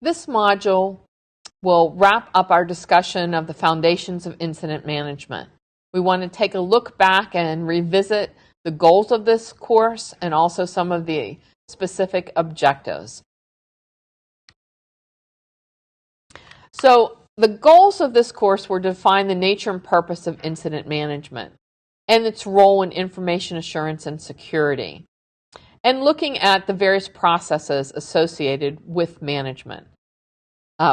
This module will wrap up our discussion of the foundations of incident management. We want to take a look back and revisit the goals of this course and also some of the specific objectives. So the goals of this course were to define the nature and purpose of incident management and its role in information assurance and security, and looking at the various processes associated with management,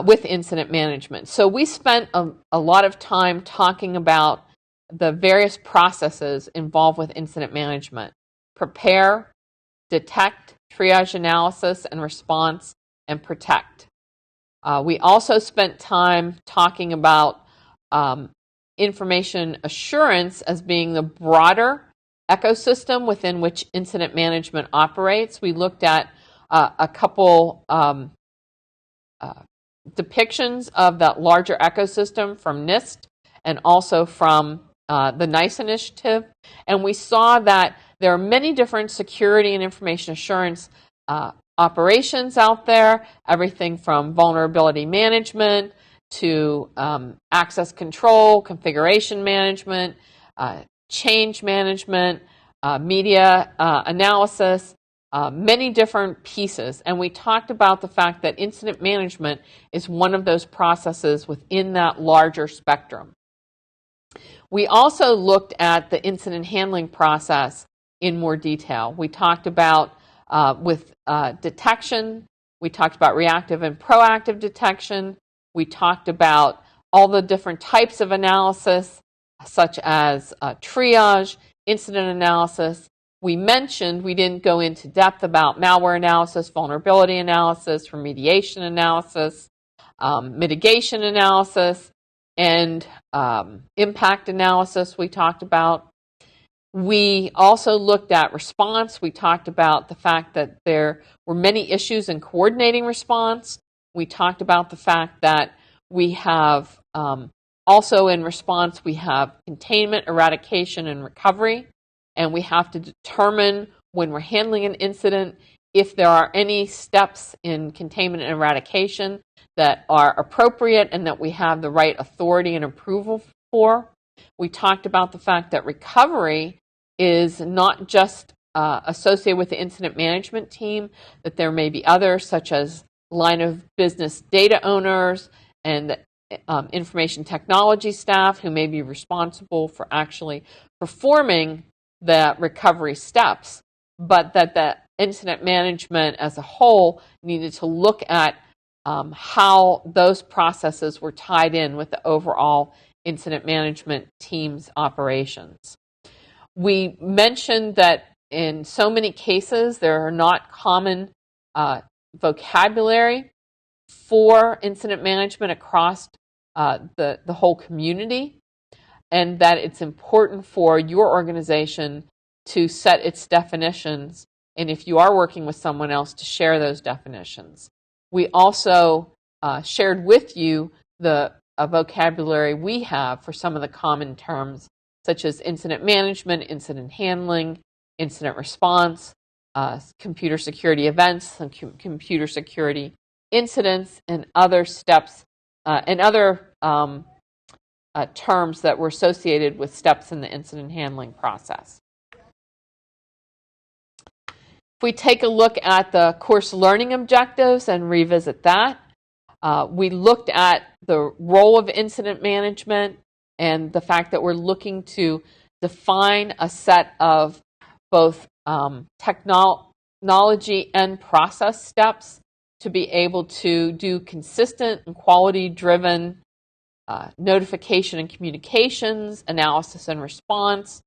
with incident management. So we spent a lot of time talking about the various processes involved with incident management: prepare, detect, triage analysis and response, and protect. We also spent time talking about information assurance as being the broader ecosystem within which incident management operates. We looked at a couple depictions of that larger ecosystem from NIST and also from the NICE initiative, and we saw that there are many different security and information assurance operations out there, everything from vulnerability management to access control, configuration management, change management, media analysis, many different pieces. And we talked about the fact that incident management is one of those processes within that larger spectrum. We also looked at the incident handling process in more detail. We talked about with detection, we talked about reactive and proactive detection, we talked about all the different types of analysis, such as triage, incident analysis. We mentioned, we didn't go into depth about malware analysis, vulnerability analysis, remediation analysis, mitigation analysis, and impact analysis we talked about. We also looked at response. We talked about the fact that there were many issues in coordinating response. We talked about the fact that we have also in response, we have containment, eradication, and recovery. And we have to determine when we're handling an incident if there are any steps in containment and eradication that are appropriate and that we have the right authority and approval for. We talked about the fact that recovery is not just associated with the incident management team, that there may be others such as line of business data owners and information technology staff who may be responsible for actually performing the recovery steps, but that the incident management as a whole needed to look at how those processes were tied in with the overall incident management team's operations. We mentioned that in so many cases there are not common vocabulary for incident management across the whole community, and that it's important for your organization to set its definitions, and if you are working with someone else, to share those definitions. We also shared with you the vocabulary we have for some of the common terms, such as incident management, incident handling, incident response, computer security events, and computer security incidents, and other steps and other terms that were associated with steps in the incident handling process. If we take a look at the course learning objectives and revisit that, we looked at the role of incident management and the fact that we're looking to define a set of both technology and process steps to be able to do consistent and quality-driven notification and communications, analysis and response,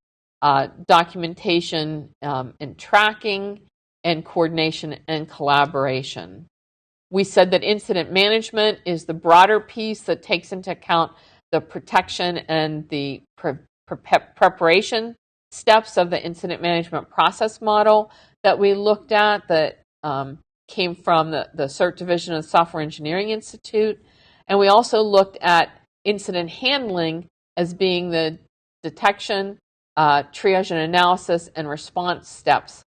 documentation and tracking, and coordination and collaboration. We said that incident management is the broader piece that takes into account the protection and the preparation steps of the incident management process model that we looked at that came from the CERT division of the Software Engineering Institute. And we also looked at incident handling as being the detection, triage and analysis, and response steps.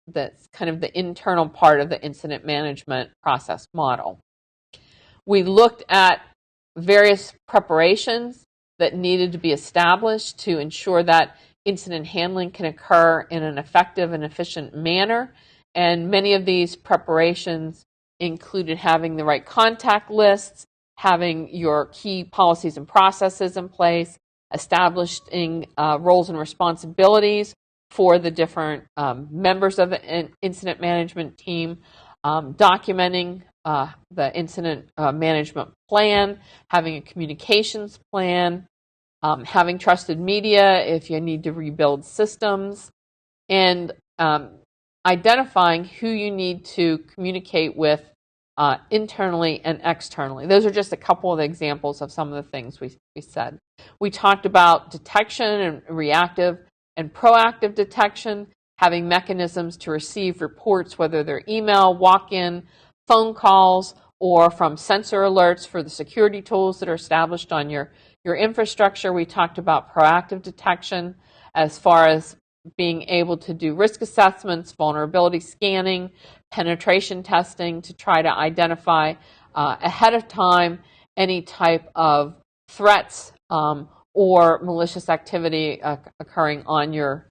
That's kind of the internal part of the incident management process model. We looked at various preparations that needed to be established to ensure that incident handling can occur in an effective and efficient manner. And many of these preparations included having the right contact lists, having your key policies and processes in place, establishing roles and responsibilities for the different members of an incident management team, documenting the incident management plan, having a communications plan, having trusted media if you need to rebuild systems, and identifying who you need to communicate with internally and externally. Those are just a couple of examples of some of the things we said. We talked about detection and reactive and proactive detection, having mechanisms to receive reports, whether they're email, walk-in, phone calls, or from sensor alerts for the security tools that are established on your infrastructure. We talked about proactive detection as far as being able to do risk assessments, vulnerability scanning, penetration testing to try to identify ahead of time any type of threats or malicious activity occurring on your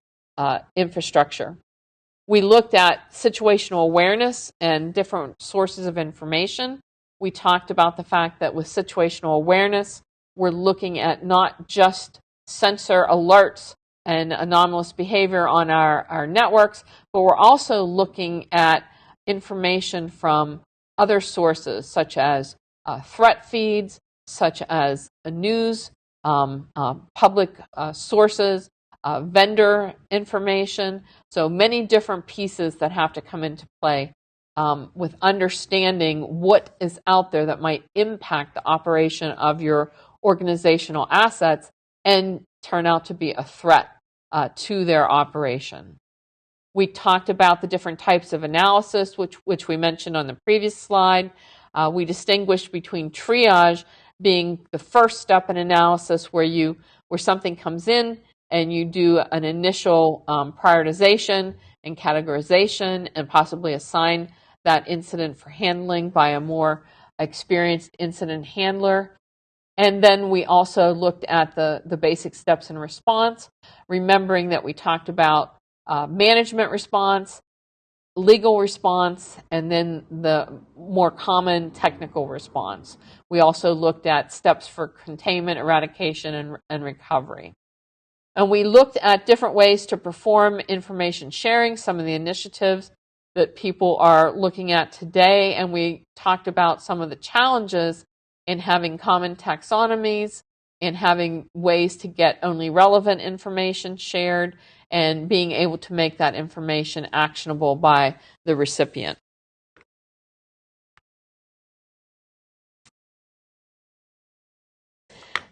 infrastructure. We looked at situational awareness and different sources of information. We talked about the fact that with situational awareness, we're looking at not just sensor alerts and anomalous behavior on our networks, but we're also looking at information from other sources, such as threat feeds, such as news, public sources, vendor information. So many different pieces that have to come into play with understanding what is out there that might impact the operation of your organizational assets and turn out to be a threat to their operation. We talked about the different types of analysis, which we mentioned on the previous slide. We distinguished between triage being the first step in analysis where something comes in and you do an initial prioritization and categorization and possibly assign that incident for handling by a more experienced incident handler. And then we also looked at the basic steps in response, remembering that we talked about management response, legal response, and then the more common technical response. We also looked at steps for containment, eradication, and recovery. And we looked at different ways to perform information sharing, some of the initiatives that people are looking at today, and we talked about some of the challenges in having common taxonomies, in having ways to get only relevant information shared, and being able to make that information actionable by the recipient.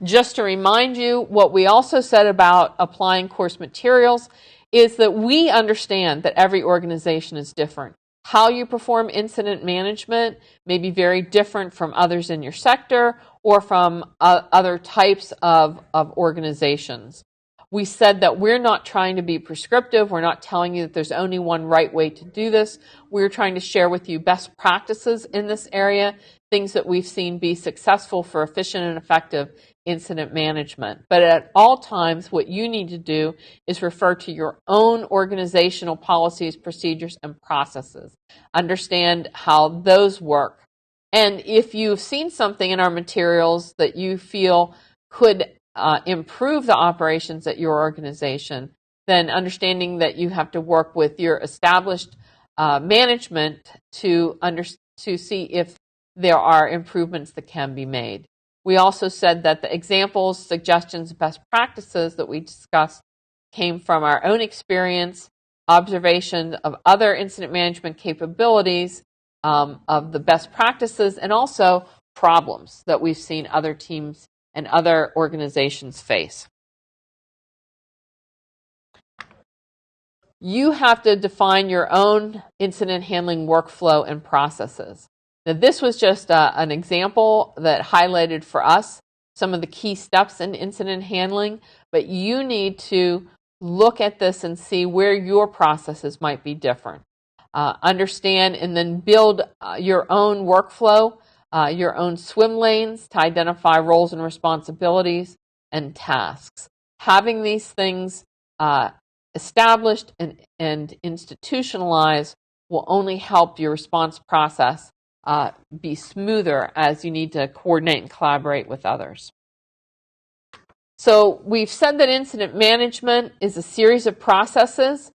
Just to remind you, what we also said about applying course materials is that we understand that every organization is different. How you perform incident management may be very different from others in your sector or from other types of organizations. We said that we're not trying to be prescriptive. We're not telling you that there's only one right way to do this. We're trying to share with you best practices in this area, things that we've seen be successful for efficient and effective incident management. But at all times, what you need to do is refer to your own organizational policies, procedures, and processes. Understand how those work. And if you've seen something in our materials that you feel could improve the operations at your organization, then understanding that you have to work with your established management to see if there are improvements that can be made. We also said that the examples, suggestions, best practices that we discussed came from our own experience, observation of other incident management capabilities, of the best practices, and also problems that we've seen other teams and other organizations face. You have to define your own incident handling workflow and processes. Now, this was just an example that highlighted for us some of the key steps in incident handling, but you need to look at this and see where your processes might be different. Understand and then build your own workflow your own swim lanes to identify roles and responsibilities and tasks. Having these things established and institutionalized will only help your response process be smoother as you need to coordinate and collaborate with others. So we've said that incident management is a series of processes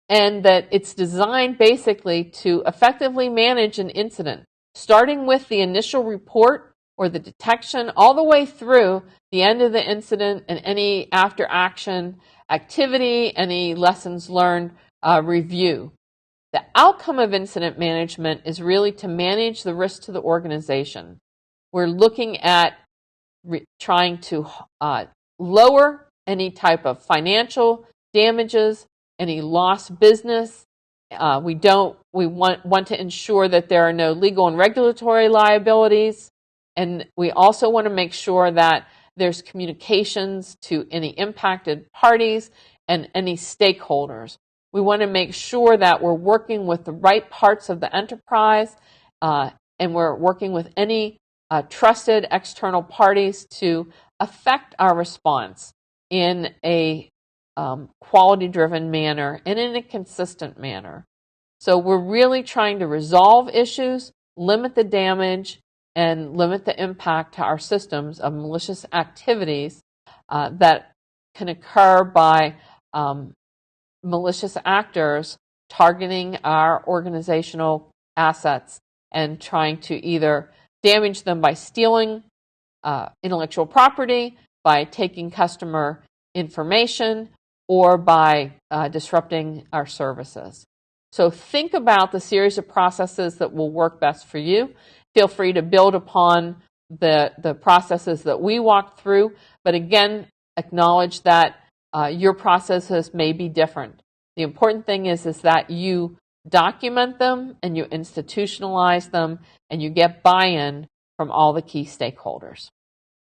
and that it's designed basically to effectively manage an incident, starting with the initial report or the detection all the way through the end of the incident and any after action activity, any lessons learned review. The outcome of incident management is really to manage the risk to the organization. We're looking at trying to lower any type of financial damages, any lost business. We want to ensure that there are no legal and regulatory liabilities. And we also want to make sure that there's communications to any impacted parties and any stakeholders. We want to make sure that we're working with the right parts of the enterprise and we're working with any trusted external parties to affect our response in a quality-driven manner and in a consistent manner. So we're really trying to resolve issues, limit the damage, and limit the impact to our systems of malicious activities that can occur by malicious actors targeting our organizational assets and trying to either damage them by stealing intellectual property, by taking customer information, or by disrupting our services. So think about the series of processes that will work best for you. Feel free to build upon the processes that we walked through, but again, acknowledge that your processes may be different. The important thing is that you document them and you institutionalize them and you get buy-in from all the key stakeholders.